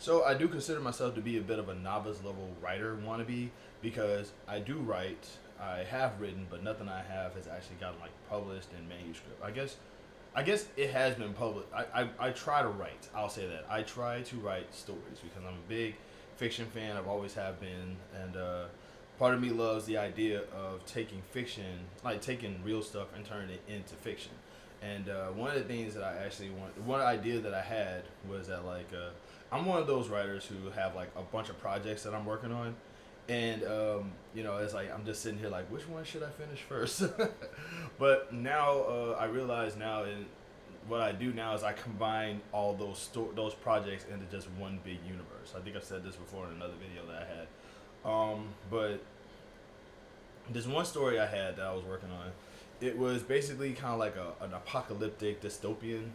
So I do consider myself to be a bit of a novice level writer wannabe because I do write. I have written, but nothing I have has actually gotten like published in manuscript. I guess it has been published. I try to write. I'll say that I try to write stories because I'm a big fiction fan. I've always have been, and part of me loves the idea of taking fiction, like taking real stuff and turning it into fiction. And one of the things that I actually one idea that I had was that like I'm one of those writers who have like a bunch of projects that I'm working on, and it's like I'm just sitting here like, which one should I finish first? But now I realize now, in what I do now is I combine all those projects into just one big universe. I think I've said this before in another video that I had. But there's one story I had that I was working on. It was basically kind of like an apocalyptic dystopian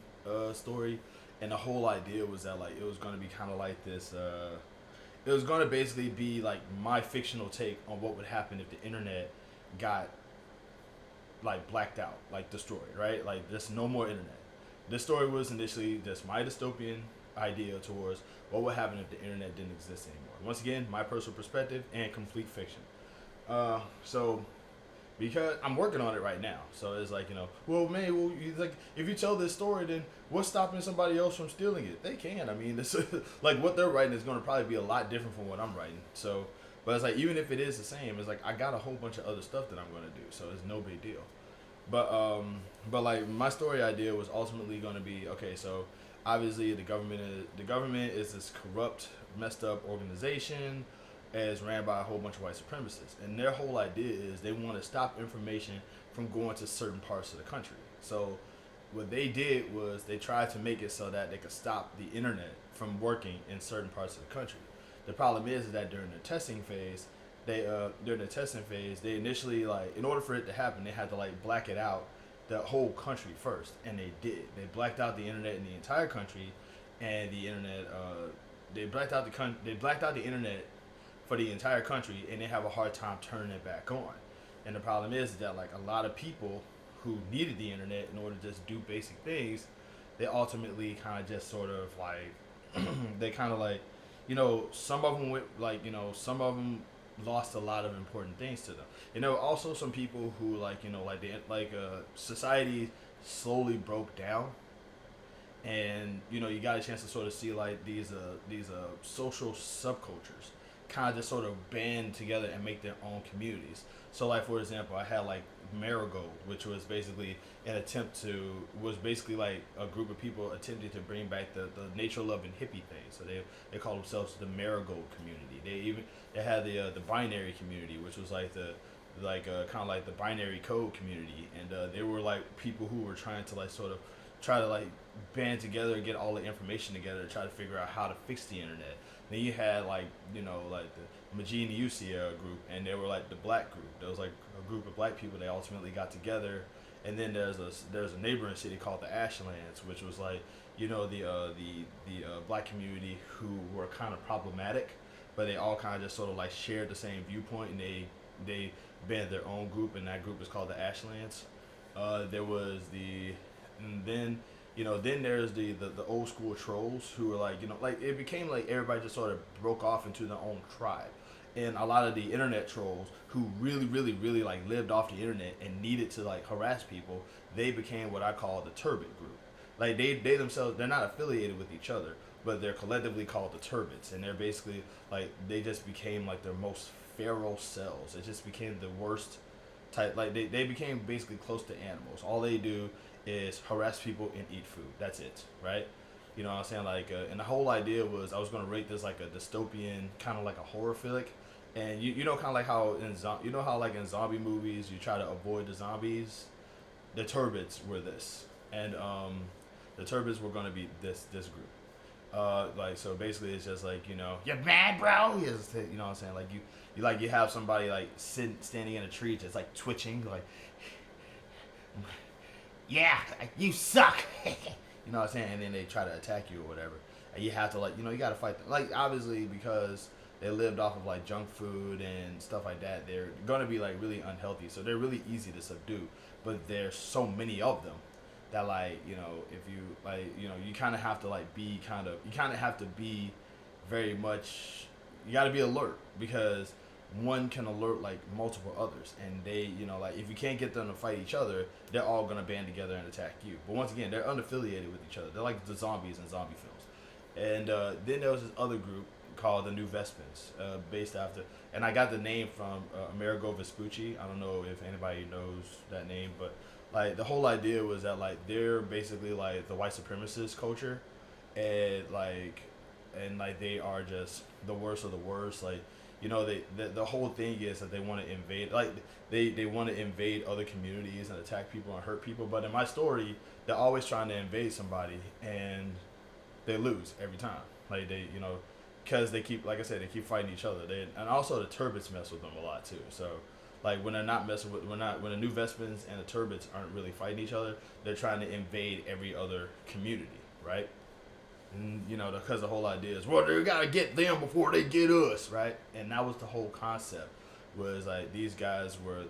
story, and the whole idea was that like it was going to be kind of like this. It was going to basically be like my fictional take on what would happen if the internet got like blacked out, like destroyed, right? Like there's no more internet. This story was initially just my dystopian idea towards what would happen if the internet didn't exist anymore. Once again, my personal perspective and complete fiction. So because I'm working on it right now, so it's like well, man, well, like if you tell this story, then what's stopping somebody else from stealing it? They can. I mean, this like what they're writing is going to probably be a lot different from what I'm writing. So, but it's like even if it is the same, it's like I got a whole bunch of other stuff that I'm going to do, so it's no big deal. But like my story idea was ultimately going to be okay. So obviously the government is this corrupt, messed up organization, as ran by a whole bunch of white supremacists, and their whole idea is they want to stop information from going to certain parts of the country. So what they did was they tried to make it so that they could stop the internet from working in certain parts of the country. The problem is that during the testing phase, they initially like in order for it to happen, they had to like black it out the whole country first, and they did. They blacked out the internet in the entire country, and the internet they blacked out the internet for the entire country, and they have a hard time turning it back on. And the problem is that like a lot of people who needed the internet in order to just do basic things, they ultimately kind of just sort of like they kind of like some of them went like some of them lost a lot of important things to them. Also some people who like society slowly broke down, and you got a chance to sort of see like these social subcultures kind of just sort of band together and make their own communities. So like for example, I had like Marigold, which was basically was basically like a group of people attempting to bring back the nature loving hippie thing. So they call themselves the Marigold community. They had the binary community, which was like the like kind of like the binary code community, and they were like people who were trying to like sort of try to like band together and get all the information together to try to figure out how to fix the internet. Then you had like like the Majin Usia group, and they were like the black group. There was like a group of black people. They ultimately got together, and then there's a neighboring city called the Ashlands, which was like the black community who were kind of problematic, but they all kind of just sort of like shared the same viewpoint, and they banned their own group, and that group is called the Ashlands. There was the and then there's the old school trolls who were like like it became like everybody just sort of broke off into their own tribe, and a lot of the internet trolls who really really really like lived off the internet and needed to like harass people, they became what I call the turbid group. Like they themselves, they're not affiliated with each other, but they're collectively called the turbids, and they're basically like they just became like their most feral selves. It just became the worst type. Like they became basically close to animals. All they do is harass people and eat food. That's it, right? You know what I'm saying? Like, and the whole idea was I was gonna rate this like a dystopian, kind of like a horror flick, and you know kind of like how how like in zombie movies you try to avoid the zombies. The turbids were this, and the turbids were gonna be this group. Like so basically it's just like you're mad, bro. You know what I'm saying? Like you have somebody like standing in a tree just like twitching like yeah, you suck. You know what I'm saying? And then they try to attack you or whatever. And you have to like, you got to fight them. Like obviously because they lived off of like junk food and stuff like that, they're going to be like really unhealthy. So they're really easy to subdue. But there's so many of them that like, if you like, you kind of have to like you kind of have to be very much, you got to be alert because one can alert like multiple others, and they, like if you can't get them to fight each other, they're all gonna band together and attack you. But once again, they're unaffiliated with each other. They're like the zombies in zombie films. And then there was this other group called the New Vespans, based after, and I got the name from Amerigo Vespucci. I don't know if anybody knows that name, but like the whole idea was that like they're basically like the white supremacist culture, and like they are just the worst of the worst. Like, the whole thing is that they want to invade, like they want to invade other communities and attack people and hurt people. But in my story, they're always trying to invade somebody, and they lose every time. Like because they keep, like I said, they keep fighting each other. And also the Turbits mess with them a lot too. So like when they're not messing with, when the New Vespans and the Turbits aren't really fighting each other, they're trying to invade every other community, right? And, because the whole idea is, well, they gotta get them before they get us, right? And that was the whole concept. Was like those guys were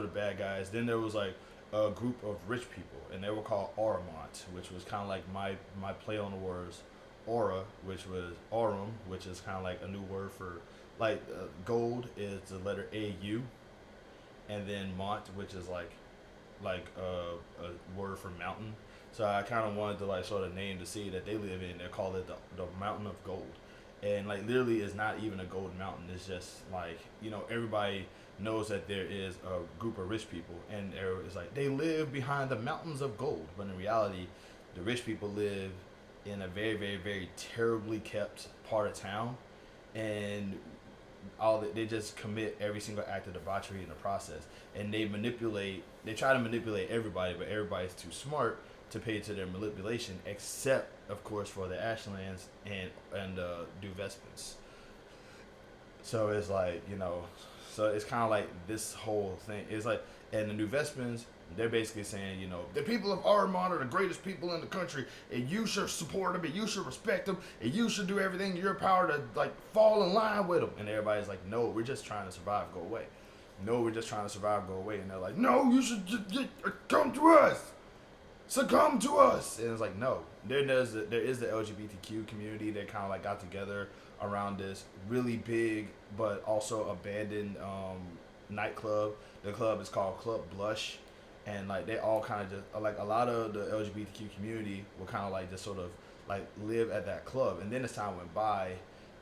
the bad guys. Then there was like a group of rich people, and they were called Oromont, which was kind of like my play on the words aura, which was aurum, which is kind of like a new word for like gold is the letter AU, and then mont, which is a word for mountain. So I kind of wanted to like sort of name the city that they live in. They call it the Mountain of Gold, and like literally it's not even a gold mountain. It's just like, everybody knows that there is a group of rich people, and it's like they live behind the mountains of gold. But in reality, the rich people live in a very, very, very terribly kept part of town, and they just commit every single act of debauchery in the process, and they try to manipulate everybody, but everybody's too smart to pay to their manipulation, except of course for the Ashlands and New Vespans. So it's like, so it's kind of like this whole thing is like, and the New Vespans, they're basically saying, the people of Armand are the greatest people in the country, and you should support them, and you should respect them, and you should do everything in your power to like fall in line with them. And everybody's like, no, we're just trying to survive, go away. No, we're just trying to survive, go away. And they're like, no, you should just come to us, succumb to us. And it's like, no. There is the LGBTQ community that kind of like got together around this really big but also abandoned nightclub. The club is called Club Blush, and like they all kind of just like a lot of the LGBTQ community will kind of like just sort of like live at that club. And then as time went by,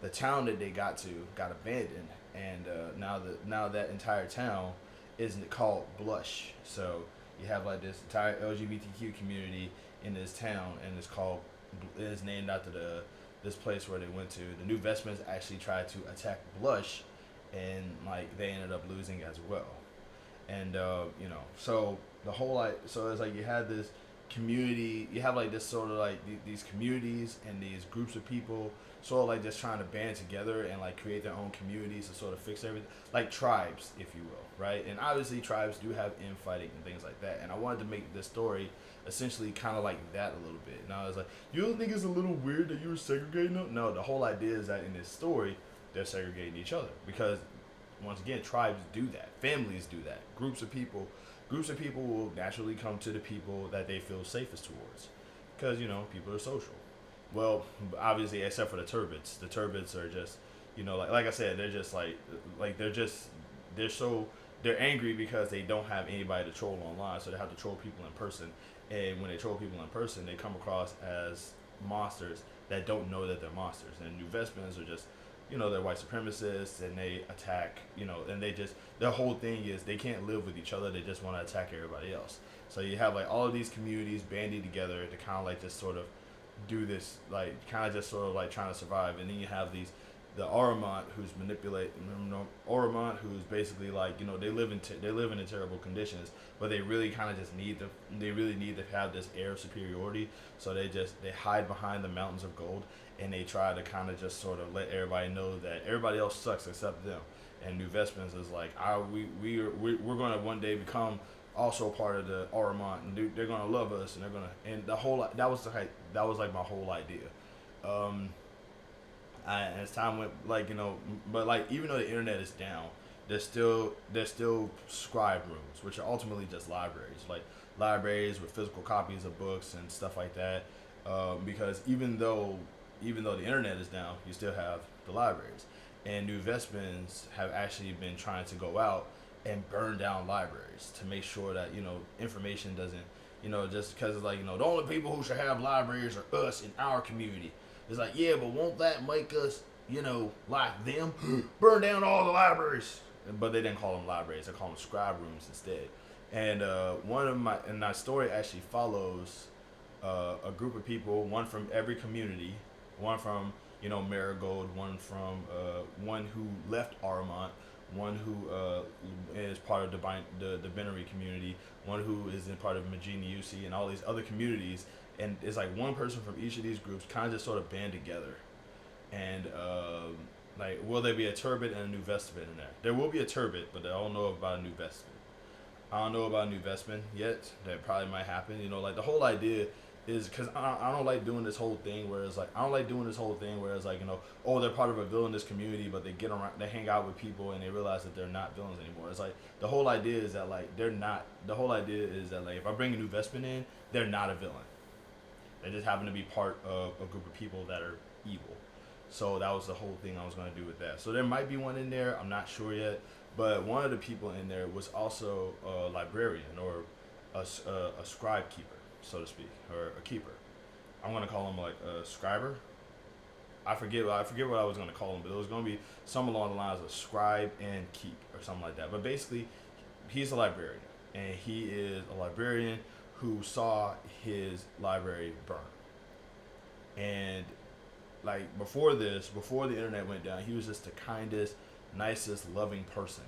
the town that they got abandoned, and now that entire town is called Blush. So you have like this entire LGBTQ community in this town, and it is named after this place where they went to. The New Vestments actually tried to attack Blush, and like they ended up losing as well. And so the whole so it's like you had this community, you have like this sort of like these communities and these groups of people sort of like just trying to band together and like create their own communities to sort of fix everything, like tribes, if you will, right? And obviously tribes do have infighting and things like that, and I wanted to make this story essentially kind of like that a little bit. And I was like, you don't think it's a little weird that you were segregating them? No, the whole idea is that in this story they're segregating each other, because once again, tribes do that, families do that, groups of people will naturally come to the people that they feel safest towards, because people are social. Well, obviously, except for the Turbits. The Turbits are just, like I said, they're just they're angry because they don't have anybody to troll online, so they have to troll people in person. And when they troll people in person, they come across as monsters that don't know that they're monsters. And New Vespans are just, they're white supremacists, and they attack, and their whole thing is they can't live with each other. They just want to attack everybody else. So you have like all of these communities banding together to kind of like just sort of do this, like kind of just sort of like trying to survive. And then you have the Oromont who's Oromont who's basically like, they live in terrible conditions, but they really kind of just need to have this air of superiority. So they hide behind the mountains of gold, and they try to kind of just sort of let everybody know that everybody else sucks except them. And New Vespans is like, we're going to one day become also part of the Oromont, and they're going to love us, and the whole, that was like my whole idea. As time went, but like even though the internet is down, there's still scribe rooms, which are ultimately just libraries with physical copies of books and stuff like that. Because even though even though the internet is down, you still have the libraries. And New Vespins have actually been trying to go out and burn down libraries to make sure that information doesn't just because it's like the only people who should have libraries are us in our community. It's like, yeah, but won't that make us like them burn down all the libraries? But they didn't call them libraries; they call them scribe rooms instead. And my story actually follows a group of people, one from every community, one from Marigold, one from one who left Armont, one who is part of the Binnery community, one who is in part of Magini UC, and all these other communities. And it's like one person from each of these groups kind of just sort of band together. And like, will there be a Turbot and a New Vespin in there? There will be a Turbot, but I don't know about a New Vespin. I don't know about a New Vespin yet. That probably might happen. Like the whole idea is because I don't like doing this whole thing where it's like oh, they're part of a villainous community, but they get around, they hang out with people, and they realize that they're not villains anymore. It's like the whole idea is that like they're not. The whole idea is that like if I bring a New Vespin in, they're not a villain. They just happen to be part of a group of people that are evil. So that was the whole thing I was going to do with that. So there might be one in there. I'm not sure yet. But one of the people in there was also a librarian or a scribe keeper, so to speak, or a keeper. I'm going to call him like a scriber. I forget what I was going to call him, but it was going to be some along the lines of scribe and keep or something like that. But basically, he's a librarian. And he is a librarian who saw his library burn. And like before the internet went down, he was just the kindest, nicest, loving person.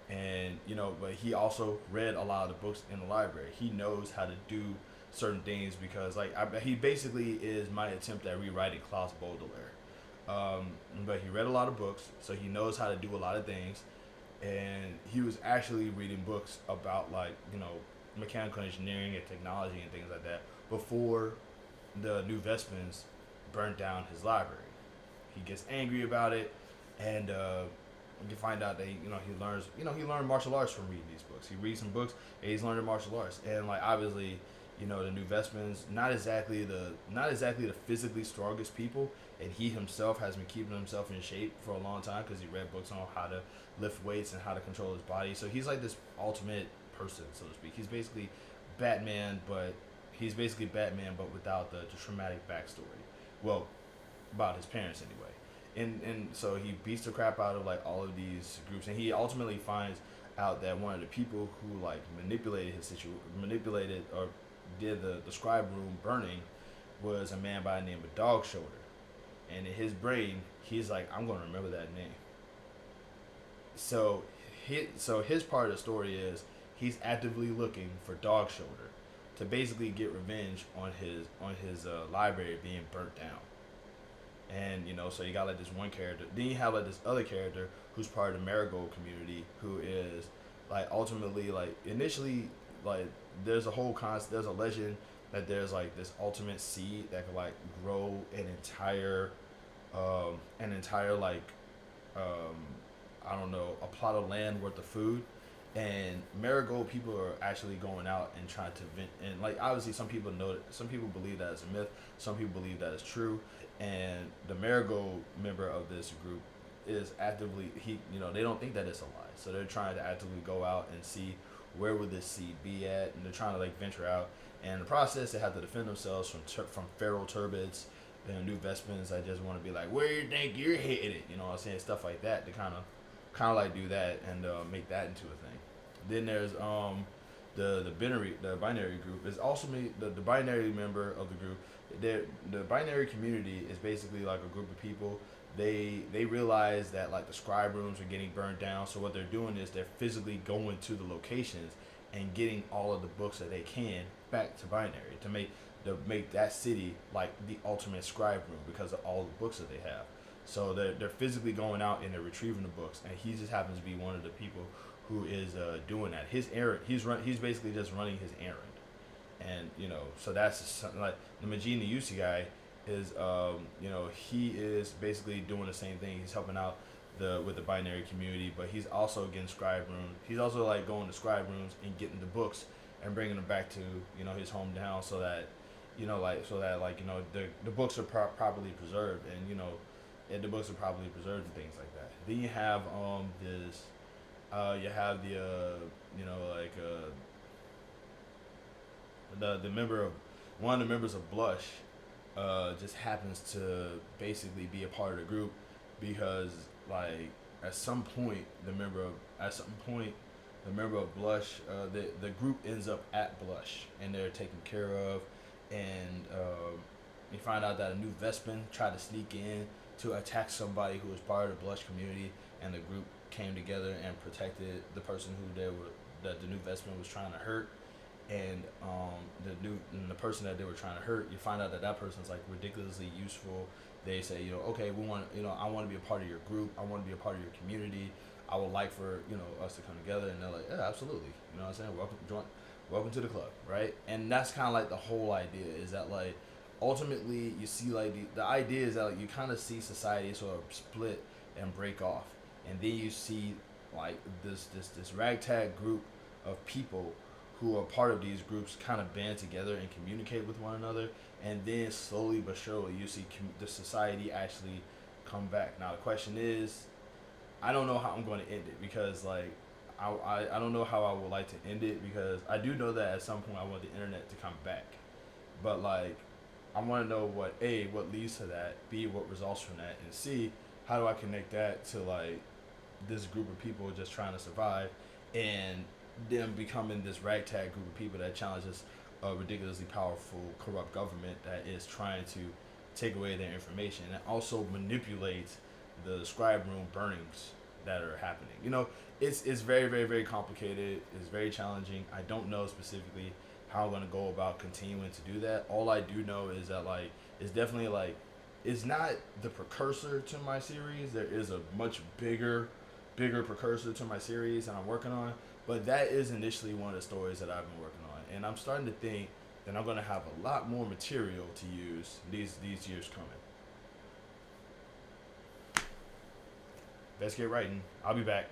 And but he also read a lot of the books in the library. He knows how to do certain things because he basically is my attempt at rewriting Klaus Baudelaire. But he read a lot of books, so he knows how to do a lot of things. And he was actually reading books about mechanical engineering and technology and things like that before the New Vespins burnt down his library. He gets angry about it, and you find out that he learned martial arts from reading these books. He reads some books and he's learning martial arts. And like obviously, the New Vespins not exactly the physically strongest people, and he himself has been keeping himself in shape for a long time because he read books on how to lift weights and how to control his body. So he's like this ultimate person, so to speak. He's basically Batman, but without the traumatic backstory. Well, about his parents anyway. And so he beats the crap out of like all of these groups, and he ultimately finds out that one of the people who like manipulated or did the scribe room burning was a man by the name of Dog Shoulder. And in his brain, he's like, I'm going to remember that name. So his part of the story is he's actively looking for Dog Shoulder to basically get revenge on his library being burnt down. And so you got like this one character. Then you have like this other character who's part of the Marigold community, who is like ultimately like initially like there's a legend that there's like this ultimate seed that could like grow an entire like I don't know, a plot of land worth of food. And Marigold people are actually going out and trying to vent, and like obviously some people believe that it's a myth, some people believe that it's true. And the Marigold member of this group is actively they don't think that it's a lie, so they're trying to actively go out and see where would this seed be at, and they're trying to like venture out. And in the process, they have to defend themselves from feral turbots and New Vespins. I just want to be like, where do you think you're headed? What I'm saying, stuff like that to kind of like do that and make that into a thing. Then there's the binary group is also the binary member of the group. The binary community is basically like a group of people. They realize that like the scribe rooms are getting burned down, so what they're doing is they're physically going to the locations and getting all of the books that they can back to binary to make that city like the ultimate scribe room because of all the books that they have. So they're physically going out and they're retrieving the books, and he just happens to be one of the people who is doing that. His errand, he's basically just running his errand. And so that's something like the Magini UC guy is he is basically doing the same thing. He's helping out with the binary community, but he's also getting scribe rooms. He's also like going to scribe rooms and getting the books and bringing them back to his hometown, so that you know, like so that like you know the books are properly preserved, and you know, and the books are properly preserved and things like that. Then you have this, you have the you know like the member of one of the members of Blush, just happens to basically be a part of the group because like at some point at some point the member of Blush, the group ends up at Blush and they're taken care of, and you find out that a new Vespin tried to sneak in to attack somebody who was part of the Blush community, and the group came together and protected the person who they were that the new Vespin was trying to hurt, and the person that they were trying to hurt, you find out that that person's like ridiculously useful. They say, you know, okay, we want, you know, I want to be a part of your group. I want to be a part of your community. I would like for, you know, us to come together. And they're like, yeah, absolutely. You know what I'm saying? Welcome to the club, right? And that's kind of like the whole idea is that like ultimately you see like the idea is that like, you kind of see society sort of split and break off, and then you see like this ragtag group of people who are part of these groups kind of band together and communicate with one another, and then slowly but surely you see the society actually come back. Now the question is, I don't know how I'm going to end it because like I don't know how I would like to end it because I do know that at some point I want the internet to come back, but like I want to know what leads to that, B, what results from that, and C, how do I connect that to like this group of people just trying to survive, and them becoming this ragtag group of people that challenges a ridiculously powerful, corrupt government that is trying to take away their information and also manipulate the scribe room burnings that are happening. You know, it's very, very, very complicated. It's very challenging. I don't know specifically how I'm gonna go about continuing to do that. All I do know is that like it's definitely like it's not the precursor to my series. There is a much bigger precursor to my series that I'm working on. But that is initially one of the stories that I've been working on, and I'm starting to think that I'm gonna have a lot more material to use these years coming. Let's get writing. I'll be back.